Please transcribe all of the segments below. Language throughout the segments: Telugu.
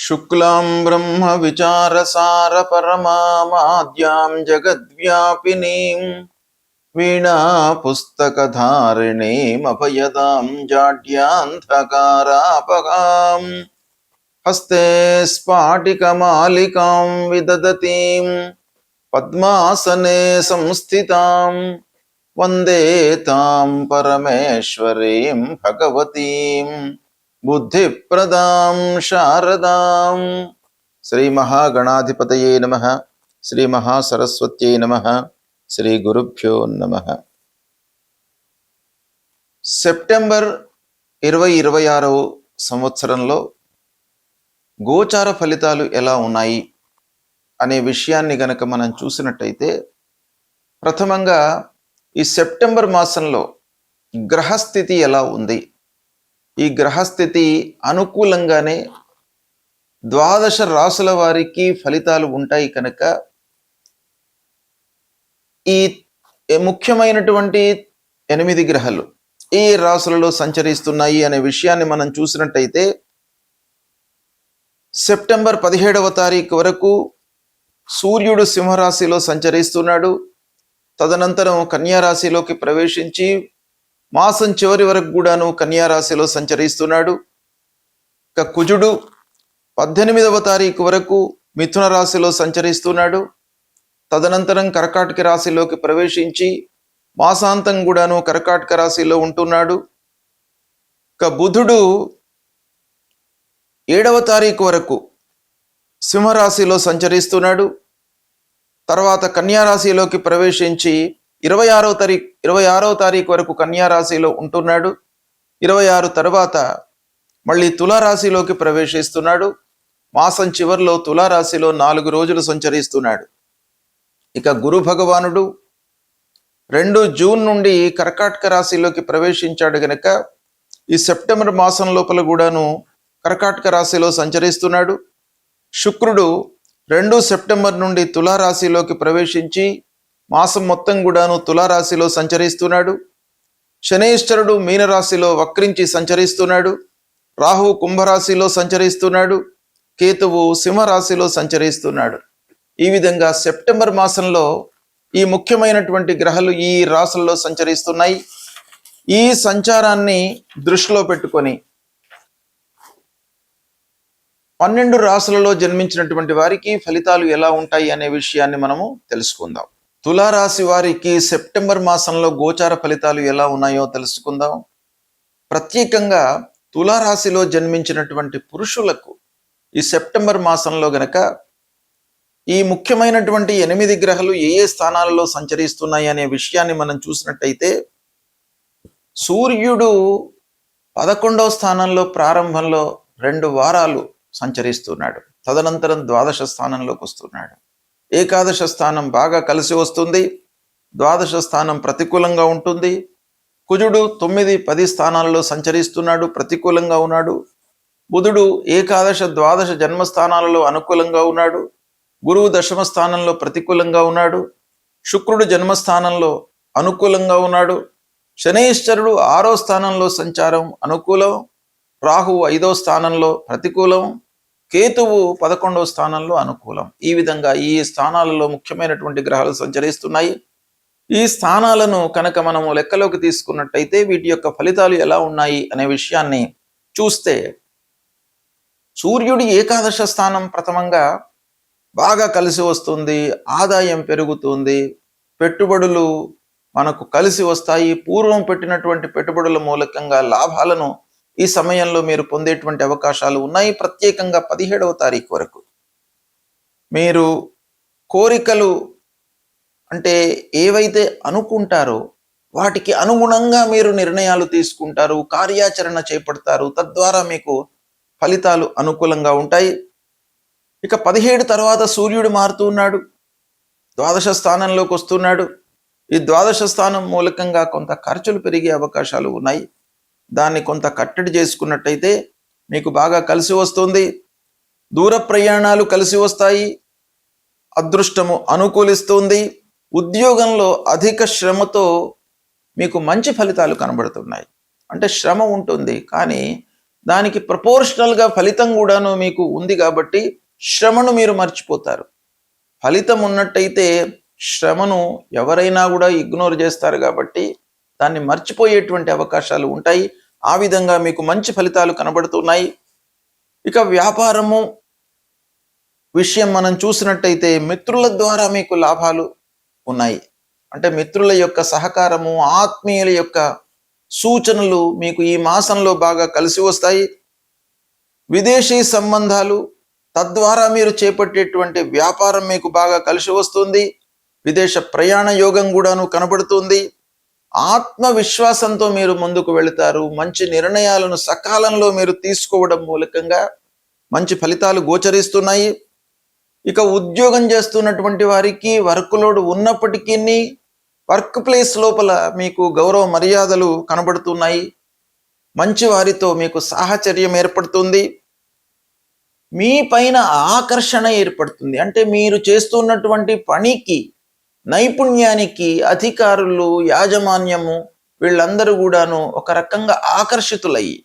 शुक्लां ब्रह्म विचारसार परमाद्यां जगद्व्यापिनीं वीणा पुस्तकधारिणीं अभयदां जाड्यान्धकारापहां हस्ते स्फाटिकमालिकां विदधतीं पद्मासने संस्थितां वन्दे तां परमेश्वरीं भगवतीं बुद्धिप्रदां शारदां। श्री महागणाधिपतये नमः। श्री महासरस्वत्यै नमः। శ్రీ గురుభ్యో నమః. సెప్టెంబర్ 2026 సంవత్సరంలో గోచార ఫలితాలు ఎలా ఉన్నాయి అనే విషయాన్ని గనక మనం చూసినట్టయితే, ప్రథమంగా ఈ సెప్టెంబర్ మాసంలో గ్రహస్థితి ఎలా ఉంది? ఈ గ్రహస్థితి అనుకూలంగానే 12 రాసుల వారికి ఫలితాలు ఉంటాయి కనుక ఈ ముఖ్యమైనటువంటి 8 గ్రహాలు ఈ రాశులలో సంచరిస్తున్నాయి అనే విషయాన్ని మనం చూసినట్టయితే, సెప్టెంబర్ 17వ తారీఖు వరకు సూర్యుడు సింహరాశిలో సంచరిస్తున్నాడు. తదనంతరం కన్యారాశిలోకి ప్రవేశించి మాసం చివరి వరకు కూడాను కన్యారాశిలో సంచరిస్తున్నాడు. ఇక కుజుడు 18వ తారీఖు వరకు మిథున రాశిలో సంచరిస్తున్నాడు. తదనంతరం కర్కాటక రాశిలోకి ప్రవేశించి మాసాంతం కూడాను కర్కాటక రాశిలో ఉంటున్నాడు. ఇక బుధుడు 7వ తారీఖు వరకు సింహరాశిలో సంచరిస్తున్నాడు. తర్వాత కన్యారాశిలోకి ప్రవేశించి 26వ తారీఖు వరకు కన్యారాశిలో ఉంటున్నాడు. 26 తర్వాత మళ్ళీ తులారాశిలోకి ప్రవేశిస్తున్నాడు. మాసం చివరిలో తులారాశిలో 4 రోజులు సంచరిస్తున్నాడు. ఇక గురు భగవానుడు 2 జూన్ నుండి కర్కాటక రాశిలోకి ప్రవేశించాడు గనక ఈ సెప్టెంబర్ మాసం లోపల కూడాను కర్కాటక రాశిలో సంచరిస్తున్నాడు. శుక్రుడు 2 సెప్టెంబర్ నుండి తులారాశిలోకి ప్రవేశించి మాసం మొత్తం కూడాను తులారాశిలో సంచరిస్తున్నాడు. శనైశ్వరుడు మీనరాశిలో వక్రించి సంచరిస్తున్నాడు. రాహువు కుంభరాశిలో సంచరిస్తున్నాడు. కేతువు సింహరాశిలో సంచరిస్తున్నాడు. ఈ విధంగా సెప్టెంబర్ మాసంలో ఈ ముఖ్యమైనటువంటి గ్రహాలు ఈ రాశుల్లో సంచరిస్తున్నాయి. ఈ సంచారాన్ని దృష్టిలో పెట్టుకొని 12 రాశులలో జన్మించినటువంటి వారికి ఫలితాలు ఎలా ఉంటాయి అనే విషయాన్ని మనము తెలుసుకుందాం. తులారాశి వారికి సెప్టెంబర్ మాసంలో గోచార ఫలితాలు ఎలా ఉన్నాయో తెలుసుకుందాం. ప్రత్యేకంగా తులారాశిలో జన్మించినటువంటి పురుషులకు ఈ సెప్టెంబర్ మాసంలో గనక ఈ ముఖ్యమైనటువంటి 8 గ్రహాలు ఏ ఏ స్థానాలలో సంచరిస్తున్నాయి అనే విషయాన్ని మనం చూసినట్టయితే, సూర్యుడు 11వ స్థానంలో ప్రారంభంలో 2 వారాలు సంచరిస్తున్నాడు. తదనంతరం 12 స్థానంలోకి వస్తున్నాడు. ఏకాదశ స్థానం బాగా కలిసి వస్తుంది. 12 స్థానం ప్రతికూలంగా ఉంటుంది. కుజుడు 9, 10 స్థానాలలో సంచరిస్తున్నాడు, ప్రతికూలంగా ఉన్నాడు. బుధుడు ఏకాదశ, 12 జన్మస్థానాలలో అనుకూలంగా ఉన్నాడు. గురువు 10వ స్థానంలో ప్రతికూలంగా ఉన్నాడు. శుక్రుడు జన్మస్థానంలో అనుకూలంగా ఉన్నాడు. శనైశ్వరుడు 6వ స్థానంలో సంచారం అనుకూలం. రాహువు 5వ స్థానంలో ప్రతికూలం. కేతువు 11వ స్థానంలో అనుకూలం. ఈ విధంగా ఈ స్థానాలలో ముఖ్యమైనటువంటి గ్రహాలు సంచరిస్తున్నాయి. ఈ స్థానాలను కనుక మనము లెక్కలోకి తీసుకున్నట్టయితే వీటి యొక్క ఫలితాలు ఎలా ఉన్నాయి అనే విషయాన్ని చూస్తే, సూర్యుడి ఏకాదశ స్థానం ప్రథమంగా బాగా కలిసి వస్తుంది. ఆదాయం పెరుగుతుంది. పెట్టుబడులు మనకు కలిసి వస్తాయి. పూర్వం పెట్టినటువంటి పెట్టుబడుల మూలకంగా లాభాలను ఈ సమయంలో మీరు పొందేటువంటి అవకాశాలు ఉన్నాయి. ప్రత్యేకంగా 17వ తారీఖు వరకు మీరు కోరికలు అంటే ఏవైతే అనుకుంటారో వాటికి అనుగుణంగా మీరు నిర్ణయాలు తీసుకుంటారు, కార్యాచరణ చేపడతారు. తద్వారా మీకు ఫలితాలు అనుకూలంగా ఉంటాయి. ఇక 17 తర్వాత సూర్యుడు మారుతూ ఉన్నాడు. 12 స్థానంలోకి వస్తున్నాడు. ఈ 12 స్థానం మూలకంగా కొంత ఖర్చులు పెరిగే అవకాశాలు ఉన్నాయి. దాన్ని కొంత కట్టడి చేసుకున్నట్టయితే మీకు బాగా కలిసి వస్తుంది. దూర ప్రయాణాలు కలిసి వస్తాయి. అదృష్టము అనుకూలిస్తుంది. ఉద్యోగంలో అధిక శ్రమతో మీకు మంచి ఫలితాలు కనబడుతున్నాయి. అంటే శ్రమ ఉంటుంది, కానీ దానికి ప్రపోర్షనల్గా ఫలితం కూడాను మీకు ఉంది కాబట్టి శ్రమను మీరు మర్చిపోతారు. ఫలితం ఉన్నట్టయితే శ్రమను ఎవరైనా కూడా ఇగ్నోర్ చేస్తారు కాబట్టి దాన్ని మర్చిపోయేటువంటి అవకాశాలు ఉంటాయి. ఆ విధంగా మీకు మంచి ఫలితాలు కనబడుతున్నాయి. ఇక వ్యాపారము విషయం మనం చూసినట్టయితే మిత్రుల ద్వారా మీకు లాభాలు ఉన్నాయి. అంటే మిత్రుల యొక్క సహకారము, ఆత్మీయుల యొక్క సూచనలు మీకు ఈ మాసంలో బాగా కలిసి వస్తాయి. విదేశీ సంబంధాలు, తద్వారా మీరు చేపట్టేటువంటి వ్యాపారం మీకు బాగా కలిసి వస్తుంది. విదేశ ప్రయాణ యోగం కూడాను కనబడుతుంది. ఆత్మవిశ్వాసంతో మీరు ముందుకు వెళతారు. మంచి నిర్ణయాలను సకాలంలో మీరు తీసుకోవడం మూలకంగా మంచి ఫలితాలు గోచరిస్తున్నాయి. ఇక ఉద్యోగం చేస్తున్నటువంటి వారికి వర్క్ లోడ్ ఉన్నప్పటికీ వర్క్ ప్లేస్ లోపల మీకు గౌరవ మర్యాదలు కనబడుతున్నాయి. మంచి వారితో మీకు సాహచర్యం ఏర్పడుతుంది. మీ పైన ఆకర్షణ ఏర్పడుతుంది. అంటే మీరు చేస్తున్నటువంటి పనికి, నైపుణ్యానికి అధికారులు, యాజమాన్యము వీళ్ళందరూ కూడాను ఒక రకంగా ఆకర్షితులయ్యి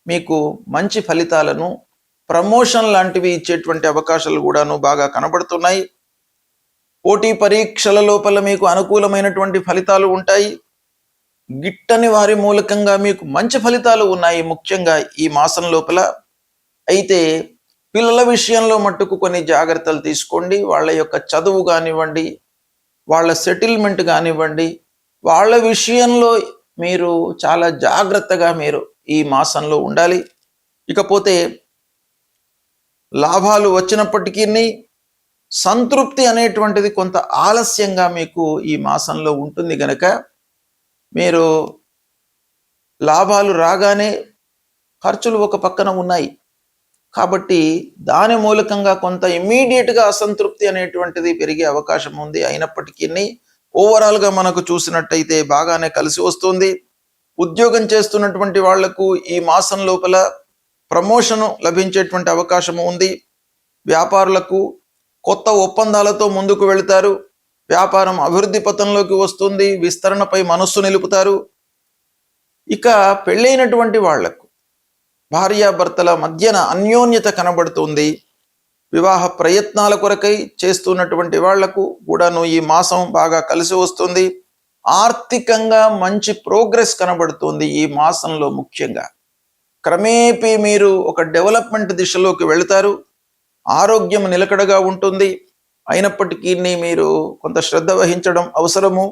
మీకు మంచి ఫలితాలను, ప్రమోషన్ లాంటివి ఇచ్చేటువంటి అవకాశాలు కూడాను బాగా కనబడుతున్నాయి. పోటీ పరీక్షల లోపల మీకు అనుకూలమైనటువంటి ఫలితాలు ఉంటాయి. గిట్టని వారి మూలకంగా మీకు మంచి ఫలితాలు ఉన్నాయి ముఖ్యంగా ఈ మాసం లోపల. అయితే పిల్లల విషయంలో మట్టుకు కొన్ని జాగ్రత్తలు తీసుకోండి. వాళ్ళ యొక్క చదువు కానివ్వండి, వాళ్ళ సెటిల్మెంట్ కానివ్వండి, వాళ్ళ విషయంలో మీరు చాలా జాగ్రత్తగా మీరు ఈ మాసంలో ఉండాలి. ఇకపోతే లాభాలు వచ్చినప్పటికీ సంతృప్తి అనేటువంటిది కొంత ఆలస్యంగా మీకు ఈ మాసంలో ఉంటుంది గనక మీరు లాభాలు రాగానే ఖర్చులు ఒక పక్కన ఉన్నాయి కాబట్టి దాని మూలకంగా కొంత ఇమ్మీడియట్గా అసంతృప్తి అనేటువంటిది పెరిగే అవకాశం ఉంది. అయినప్పటికీ ఓవరాల్గా మనకు చూసినట్టయితే బాగానే కలిసి వస్తుంది. ఉద్యోగం చేస్తున్నటువంటి వాళ్లకు ఈ మాసం లోపల ప్రమోషను లభించేటువంటి అవకాశం ఉంది. వ్యాపారులకు కొత్త ఒప్పందాలతో ముందుకు వెళతారు. వ్యాపారం అభివృద్ధి పథంలోకి వస్తుంది. విస్తరణపై మనస్సు నిలుపుతారు. ఇక పెళ్ళైనటువంటి వాళ్లకు, భార్యాభర్తల మధ్యన అన్యోన్యత కనబడుతుంది. వివాహ ప్రయత్నాల కొరకై చేస్తున్నటువంటి వాళ్లకు కూడాను ఈ మాసం బాగా కలిసి వస్తుంది. ఆర్థికంగా మంచి ప్రోగ్రెస్ కనబడుతుంది ఈ మాసంలో. ముఖ్యంగా క్రమేపీ మీరు ఒక డెవలప్మెంట్ దిశలోకి వెళతారు. ఆరోగ్యం నిలకడగా ఉంటుంది. అయినప్పటికీ మీరు కొంత శ్రద్ధ వహించడం అవసరము.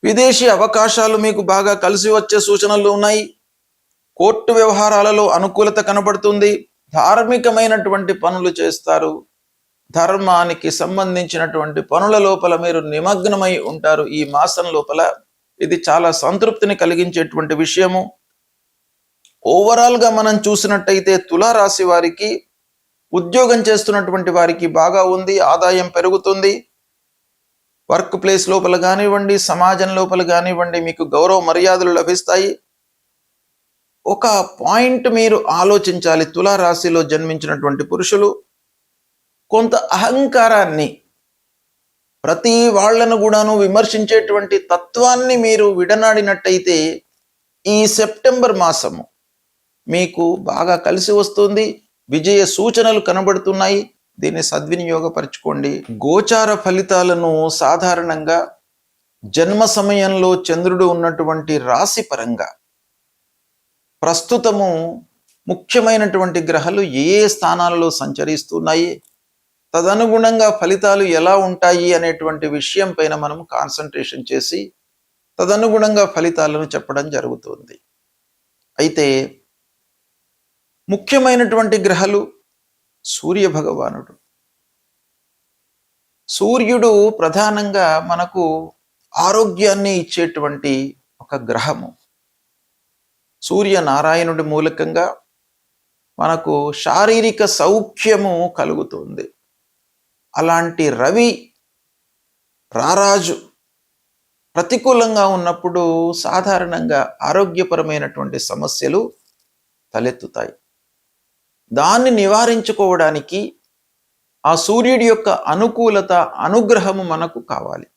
విదేశీ అవకాశాలు మీకు బాగా కలిసి వచ్చే సూచనలు ఉన్నాయి. కోర్టు వ్యవహారాలలో అనుకూలత కనబడుతుంది. ధార్మికమైనటువంటి పనులు చేస్తారు. ధర్మానికి సంబంధించినటువంటి పనుల లోపల మీరు నిమగ్నమై ఉంటారు ఈ మాసం లోపల. ఇది చాలా సంతృప్తిని కలిగించేటువంటి విషయము. ఓవరాల్గా మనం చూసినట్టయితే తులారాశి వారికి, ఉద్యోగం చేస్తున్నటువంటి వారికి బాగా ఉంది. ఆదాయం పెరుగుతుంది. వర్క్ ప్లేస్ లోపల కానివ్వండి, సమాజం లోపల కానివ్వండి మీకు గౌరవ మర్యాదలు లభిస్తాయి. ఒక పాయింట్ మీరు ఆలోచించాలి. తులారాశిలో జన్మించినటువంటి పురుషులు కొంత అహంకారాన్ని, ప్రతి వాళ్లను కూడాను విమర్శించేటువంటి తత్వాన్ని మీరు విడనాడినట్టయితే ఈ సెప్టెంబర్ మాసము మీకు బాగా కలిసి వస్తుంది. విజయ సూచనలు కనబడుతున్నాయి. దీన్ని సద్వినియోగపరచుకోండి. గోచార ఫలితాలను సాధారణంగా జన్మ సమయంలో చంద్రుడు ఉన్నటువంటి రాశి పరంగా ప్రస్తుతము ముఖ్యమైనటువంటి గ్రహాలు ఏ స్థానాలలో సంచరిస్తున్నాయి, తదనుగుణంగా ఫలితాలు ఎలా ఉంటాయి అనేటువంటి విషయం పైన మనం కాన్సన్ట్రేషన్ చేసి తదనుగుణంగా ఫలితాలను చెప్పడం జరుగుతుంది. అయితే ముఖ్యమైనటువంటి గ్రహాలు సూర్య భగవానుడు. సూర్యుడు ప్రధానంగా మనకు ఆరోగ్యాన్ని ఇచ్చేటువంటి ఒక గ్రహము. సూర్యనారాయణుడి మూలకంగా మనకు శారీరక సౌఖ్యము కలుగుతుంది. అలాంటి రవి రారాజు ప్రతికూలంగా ఉన్నప్పుడు సాధారణంగా ఆరోగ్యపరమైనటువంటి సమస్యలు తలెత్తుతాయి. దాన్ని నివారించుకోవడానికి ఆ సూర్యుడి యొక్క అనుకూలత, అనుగ్రహము మనకు కావాలి.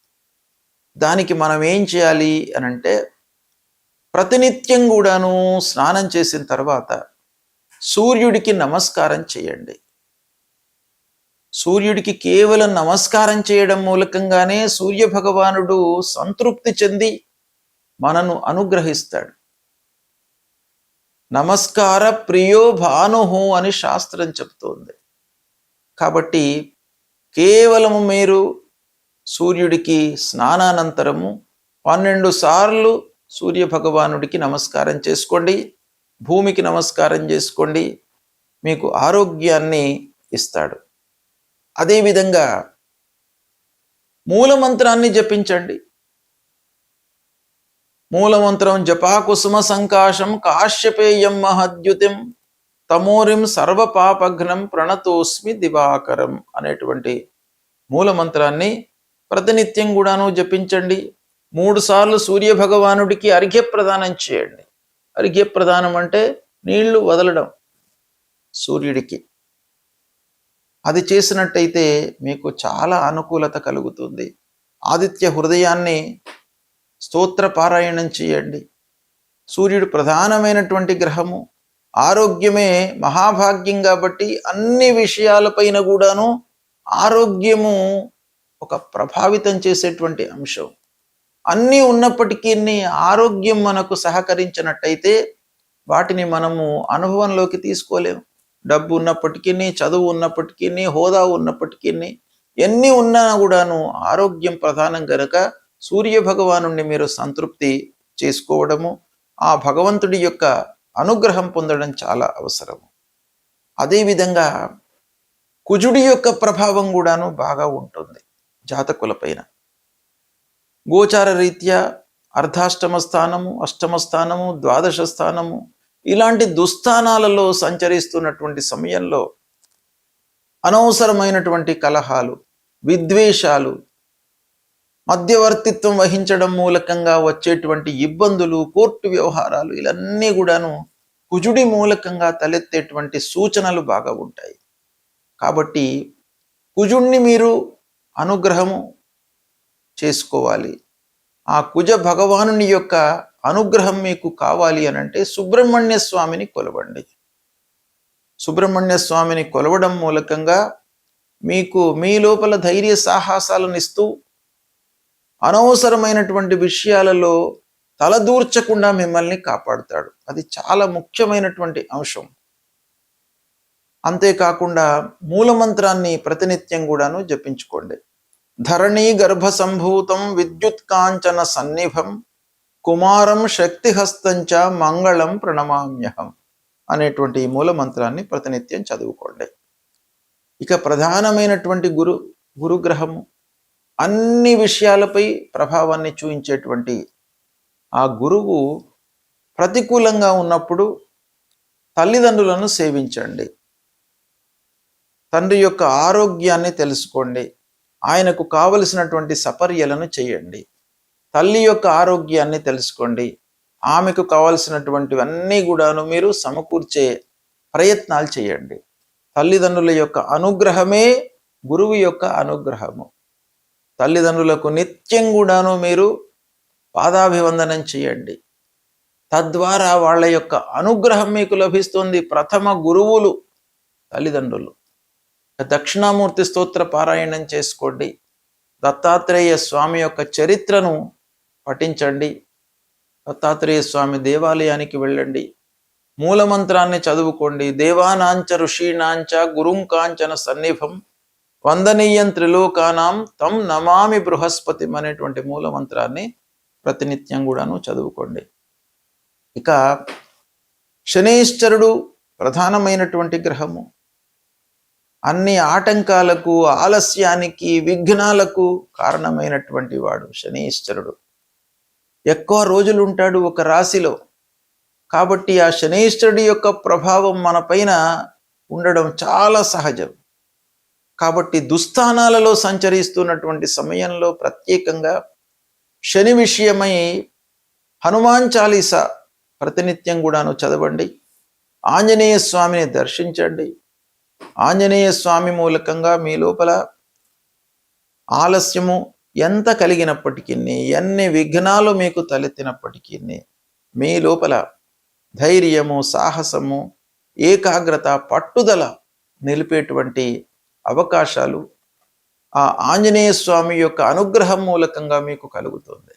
దానికి మనం ఏం చేయాలి అనంటే ప్రతినిత్యం కూడాను స్నానం చేసిన తర్వాత సూర్యుడికి నమస్కారం చేయండి. సూర్యుడికి కేవలం నమస్కారం చేయడం మూలకంగానే సూర్య భగవానుడు సంతృప్తి చెంది మనను అనుగ్రహిస్తాడు. నమస్కార ప్రియో భానుహు అని శాస్త్రం చెప్తోంది. కాబట్టి కేవలము మీరు సూర్యుడికి స్నానానంతరము 12 సార్లు సూర్య భగవానుడికి నమస్కారం చేసుకోండి, భూమికి నమస్కారం చేసుకోండి, మీకు ఆరోగ్యాన్ని ఇస్తాడు. అదేవిధంగా మూలమంత్రాన్ని జపించండి. మూలమంత్రం జపాకుసుమ సంకాశం కాశ్యపేయం మహద్యుతిం తమోరిం సర్వపాపఘ్నం ప్రణతోస్మి దివాకరం అనేటువంటి మూలమంత్రాన్ని ప్రతినిత్యం కూడాను జపించండి. 3 సార్లు సూర్య భగవానుడికి అర్ఘ్యప్రదానం చేయండి. అర్ఘ్యప్రదానం అంటే నీళ్లు వదలడం సూర్యుడికి. అది చేసినట్టయితే మీకు చాలా అనుకూలత కలుగుతుంది. ఆదిత్య హృదయాన్ని స్తోత్ర పారాయణం చేయండి. సూర్యుడు ప్రధానమైనటువంటి గ్రహము. ఆరోగ్యమే మహాభాగ్యం కాబట్టి అన్ని విషయాలపైన కూడాను ఆరోగ్యము ఒక ప్రభావితం చేసేటువంటి అంశం. అన్నీ ఉన్నప్పటికీ ఆరోగ్యం మనకు సహకరించినట్టయితే వాటిని మనము అనుభవంలోకి తీసుకోలేము. డబ్బు ఉన్నప్పటికీ, చదువు ఉన్నప్పటికీ, హోదా ఉన్నప్పటికీ, ఎన్ని ఉన్నా కూడాను ఆరోగ్యం ప్రధానం గనక సూర్య భగవాను మీరు సంతృప్తి చేసుకోవడము, ఆ భగవంతుడి యొక్క అనుగ్రహం పొందడం చాలా అవసరము. అదేవిధంగా కుజుడి యొక్క ప్రభావం కూడాను బాగా ఉంటుంది జాతకులపైన. గోచార రీత్యా అర్ధాష్టమ స్థానము, అష్టమ స్థానము, ద్వాదశ స్థానము ఇలాంటి దుస్థానాలలో సంచరిస్తున్నటువంటి సమయంలో అనవసరమైనటువంటి కలహాలు, విద్వేషాలు, మధ్యవర్తిత్వం వహించడం మూలకంగా వచ్చేటువంటి ఇబ్బందులు, కోర్టు వ్యవహారాలు ఇవన్నీ కూడాను కుజుడి మూలకంగా తలెత్తేటువంటి సూచనలు బాగా ఉంటాయి. కాబట్టి కుజుడిని మీరు అనుగ్రహము చేసుకోవాలి. ఆ కుజ భగవానుని యొక్క అనుగ్రహం మీకు కావాలి అనంటే సుబ్రహ్మణ్య స్వామిని కొలవండి. సుబ్రహ్మణ్య స్వామిని కొలవడం మూలకంగా మీకు మీ లోపల ధైర్య సాహసాలను ఇస్తూ అనవసరమైనటువంటి విషయాలలో తలదూర్చకుండా మిమ్మల్ని కాపాడుతాడు. అది చాలా ముఖ్యమైనటువంటి అంశం. అంతేకాకుండా మూలమంత్రాన్ని ప్రతినిత్యం కూడాను జపించుకోండి. ధరణీ గర్భ సంభూతం విద్యుత్ కాంచన సన్నిభం కుమారం శక్తిహస్తంచ మంగళం ప్రణమామ్యహం అనేటువంటి మూలమంత్రాన్ని ప్రతినిత్యం చదువుకోండి. ఇక ప్రధానమైనటువంటి గురుగ్రహము అన్ని విషయాలపై ప్రభావాన్ని చూపించేటువంటి ఆ గురువు ప్రతికూలంగా ఉన్నప్పుడు తల్లిదండ్రులను సేవించండి. తండ్రి యొక్క ఆరోగ్యాన్ని తెలుసుకోండి. ఆయనకు కావలసినటువంటి సపర్యలను చేయండి. తల్లి యొక్క ఆరోగ్యాన్ని తెలుసుకోండి. ఆమెకు కావలసినటువంటివన్నీ కూడాను మీరు సమకూర్చే ప్రయత్నాలు చేయండి. తల్లిదండ్రుల యొక్క అనుగ్రహమే గురువు యొక్క అనుగ్రహము. తల్లిదండ్రులకు నిత్యం కూడాను మీరు పాదాభివందనం చేయండి. తద్వారా వాళ్ళ యొక్క అనుగ్రహం మీకు లభిస్తుంది. ప్రథమ గురువులు తల్లిదండ్రులు. దక్షిణామూర్తి స్తోత్ర పారాయణం చేసుకోండి. దత్తాత్రేయ స్వామి యొక్క చరిత్రను పఠించండి. దత్తాత్రేయ స్వామి దేవాలయానికి వెళ్ళండి. మూలమంత్రాన్ని చదువుకోండి. దేవానాంచ ఋషీణాంచ గురుం కాంచన సన్నిభం వందనీయం త్రిలోకానాం తం నమామి బృహస్పతి అనేటువంటి మూలమంత్రాన్ని ప్రతినిత్యం కూడాను చదువుకోండి. ఇక శనీశ్వరుడు ప్రధానమైనటువంటి గ్రహము. అన్ని ఆటంకాలకు, ఆలస్యానికి, విఘ్నాలకు కారణమైనటువంటి వాడు శనీశ్వరుడు. ఎక్కువ రోజులు ఉంటాడు ఒక రాశిలో. కాబట్టి ఆ శనీశ్వరుడి యొక్క ప్రభావం మన పైన ఉండడం చాలా సహజం. కాబట్టి దుస్థానాలలో సంచరిస్తున్నటువంటి సమయంలో ప్రత్యేకంగా శని విషయమై హనుమాన్ చాలీసా ప్రతినిత్యం కూడాను చదవండి. ఆంజనేయ స్వామిని దర్శించండి. ఆంజనేయ స్వామి మూలకంగా మీ లోపల ఆలస్యము ఎంత కలిగినప్పటికీ, ఎన్ని విఘ్నాలు మీకు తలెత్తినప్పటికీ మీ లోపల ధైర్యము, సాహసము, ఏకాగ్రత, పట్టుదల నిలిపేటువంటి అవకాశాలు ఆ ఆంజనేయ స్వామి యొక్క అనుగ్రహం మూలకంగా మీకు కలుగుతుంది.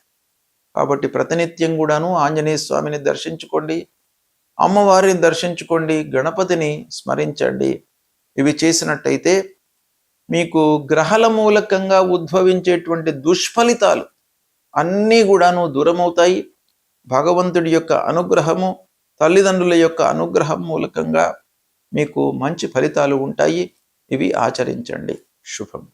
కాబట్టి ప్రతినిత్యం కూడాను ఆంజనేయ స్వామిని దర్శించుకోండి, అమ్మవారిని దర్శించుకోండి, గణపతిని స్మరించండి. ఇవి చేసినట్టయితే మీకు గ్రహాల మూలకంగా ఉద్భవించేటువంటి దుష్ఫలితాలు అన్నీ కూడాను దూరమవుతాయి. భగవంతుడి యొక్క అనుగ్రహము, తల్లిదండ్రుల యొక్క అనుగ్రహం మూలకంగా మీకు మంచి ఫలితాలు ఉంటాయి. ఇవి ఆచరించండి. శుభం.